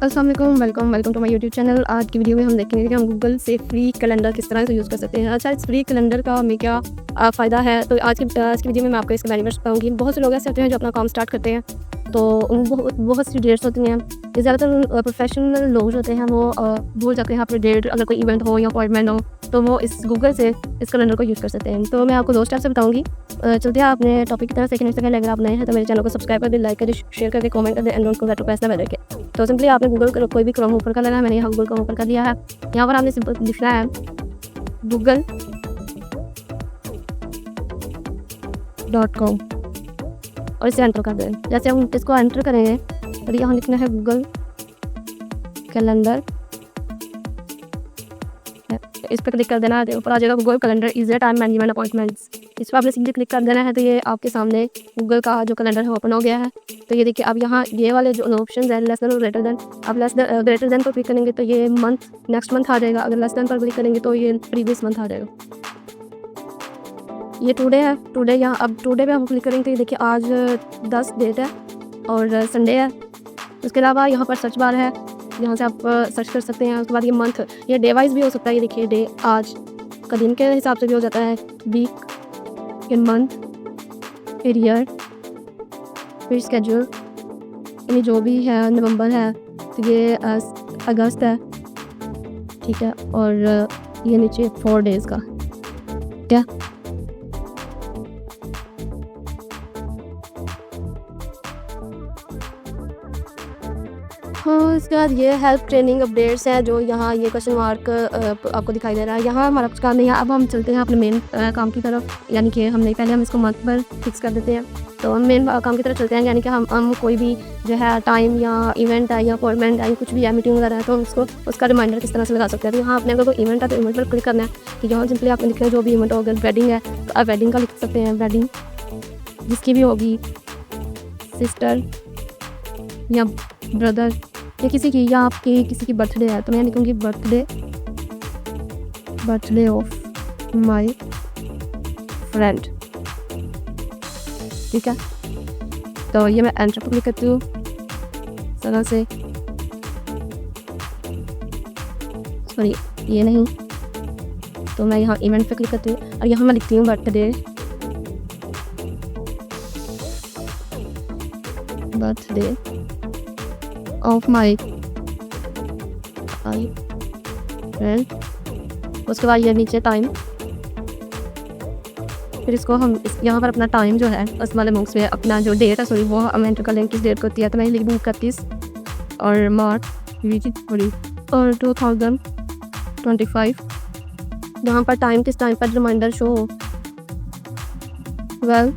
अस्सलाम वालेकुम, welcome to my YouTube channel. आज की वीडियो में हम देखेंगे कि हम गूगल से फ्री कैलेंडर किस तरह से यूज़ कर सकते हैं। अच्छा, इस फ्री कैलेंडर का हमें क्या फ़ायदा है, तो आज की वीडियो में मैं आपको इसके बेनिफिट्स बताऊंगी। बहुत से लोग ऐसे होते हैं जो अपना काम स्टार्ट करते हैं, तो बहुत सी डेट्स होती हैं। ये ज़्यादातर प्रोफेशनल लोग होते हैं, वो भूल जाते हैं अपने डेट। अगर कोई इवेंट हो या अपॉइंटमेंट हो, तो वो इस गूगल से इस कैलेंडर को यूज़ कर सकते हैं। तो मैं आपको 2 स्टेप से बताऊँगी। चलते हैं अपने टॉपिक की तरफ। सेकंड इससे पहले अगर आप नए हैं तो मेरे चैनल को सब्सक्राइब कर दें, लाइक करें, शेयर करके कमेंट कर दें and don't forget to press the bell icon. तो सिंपली आपने गूगल कोई भी क्रोम ओपन कर लेना है। मैंने यहाँ गूगल क्रोम ओपन कर लिया है। यहाँ पर आपने सिंपल लिखना है google.com और इसे एंटर कर दें। जैसे हम इसको एंटर करेंगे तो यहाँ लिखना है गूगल कैलेंडर। इस पर क्लिक कर देना है, ऊपर आ जाएगा Google calendar easy time management appointments. इस पर आपने सीधे क्लिक कर देना है, तो ये आपके सामने गूगल का जो कैलेंडर है ओपन हो गया है। तो ये देखिए, अब यहाँ ये वाले जो ऑप्शन है लेस देन और ग्रेटर देन, आप ग्रेटर देन पर क्लिक करेंगे तो ये मंथ नेक्स्ट मंथ आ जाएगा। अगर लेस देन पर क्लिक करेंगे तो ये प्रीवियस मंथ आ जाएगा। ये टुडे है, टुडे यहाँ अब टुडे पे हम क्लिक करेंगे तो ये देखिए आज 10 डेट है और संडे है। उसके अलावा यहाँ पर सर्च बार है, यहाँ से आप सर्च कर सकते हैं। उसके बाद ये मंथ, ये डे वाइज भी हो सकता है। ये देखिए डे आज का दिन के हिसाब से भी हो जाता है, वीक, फिर मंथ, फिर ईयर, फिर स्केड्यूल। ये जो भी है नवंबर है तो ये अगस्त है, ठीक है। और ये नीचे 4 डेज़ का, क्या हाँ। इसके बाद ये हेल्प ट्रेनिंग अपडेट्स हैं, जो यहाँ ये क्वेश्चन मार्क आपको दिखाई दे रहा है। यहाँ हमारा कुछ काम नहीं है। अब हम चलते हैं अपने मेन काम की तरफ, यानी कि पहले हम इसको मंथ पर फिक्स कर देते हैं। तो हम मेन काम की तरफ चलते हैं, यानी कि हम कोई भी जो है टाइम या इवेंट है या अपॉइंटमेंट है, कुछ भी है, मीटिंग वगैरह है, तो हम उसका रिमाइंडर किस तरह से लगा सकते हैं। तो यहाँ अपने अगर कोई इवेंट है तो इवेंट पर क्लिक करना है कि यहाँ सिंपली आपने लिखना है जो भी इवेंट हो। अगर वेडिंग है तो आप वेडिंग का लिख सकते हैं, वेडिंग जिसकी भी होगी, सिस्टर या ब्रदर या किसी की, या आपकी किसी की बर्थडे है तो मैं लिखूँगी बर्थडे ऑफ माय फ्रेंड, ठीक है। तो ये मैं एंटर पर क्लिक करती हूँ इस तरह से। सॉरी, ये नहीं, तो मैं यहाँ इवेंट पे क्लिक करती हूँ और यहाँ मैं लिखती हूँ बर्थडे ऑफ माय फ्रेंड। उसके बाद ये नीचे टाइम, फिर इसको हम यहाँ पर अपना टाइम जो है उस वाले बॉक्स में अपना जो डेट है, सॉरी, वो हम एंटर कर लेंगे किस डेट को होती है। तो मैं लिख दूँ 31 और मार्च और 2025। यहाँ पर टाइम किस टाइम पर रिमाइंडर शो हो, 12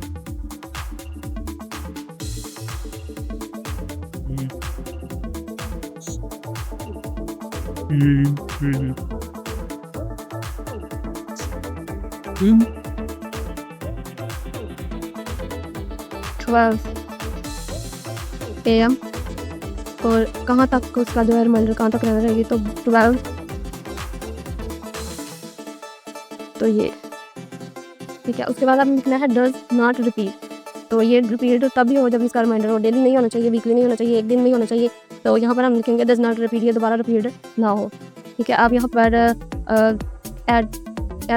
AM। और कहाँ तक उसका जो है रिमाइंडर कहाँ तक रहना रहेगी, तो 12। तो ये ठीक है। उसके बाद आपने लिखना है डज नॉट रिपीट। तो ये रिपीट तभी हो जब इसका रिमाइंडर हो, डेली नहीं होना चाहिए, वीकली नहीं होना चाहिए, एक दिन नहीं होना चाहिए। तो यहाँ पर हम लिखेंगे डज नॉट रिपीट, ये दोबारा रिपीट ना हो, ठीक है। आप यहाँ पर एड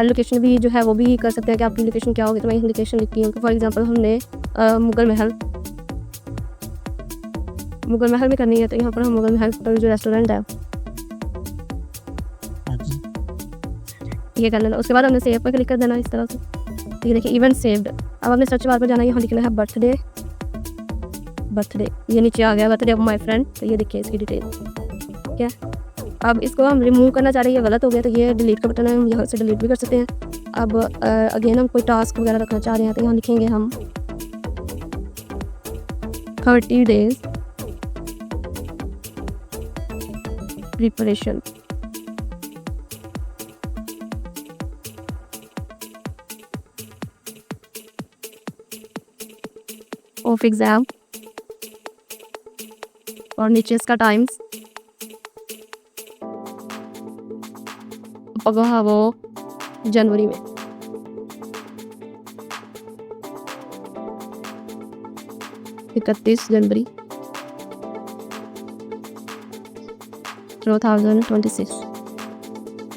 लोकेशन भी जो है वो भी कर सकते हैं कि आपकी लोकेशन क्या होगी। तो मैं यहाँ लोकेशन लिखती हूँ। फॉर एग्जांपल हमने मुगल महल में करनी है, तो यहाँ पर हम मुगल महल पर जो रेस्टोरेंट है ये कर लेना। उसके बाद हमने सेव पर क्लिक कर देना इस तरह से। तो ये देखिए इवेंट सेव्ड। अब आपने सर्च बार पर जाना है, यहाँ लिखना है बर्थडे, ये नीचे आ गया बर्थडे ऑफ माय फ्रेंड। तो ये देखिए इसकी डिटेल, क्या। अब इसको हम रिमूव करना चाह रहे हैं, ये गलत हो गया, तो ये डिलीट का बटन है, हम यहाँ से डिलीट भी कर सकते हैं। अब अगेन हम कोई टास्क वगैरह रखना चाह रहे हैं, तो यहाँ लिखेंगे हम 30 days प्रिपरेशन। ऑफ एग्जाम और नीचे इसका टाइम्स होगा वो जनवरी में। 31 जनवरी 2026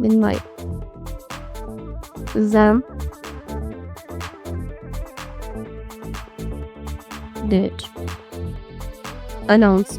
when my exam date announced.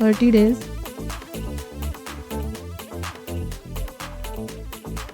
30 days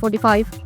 45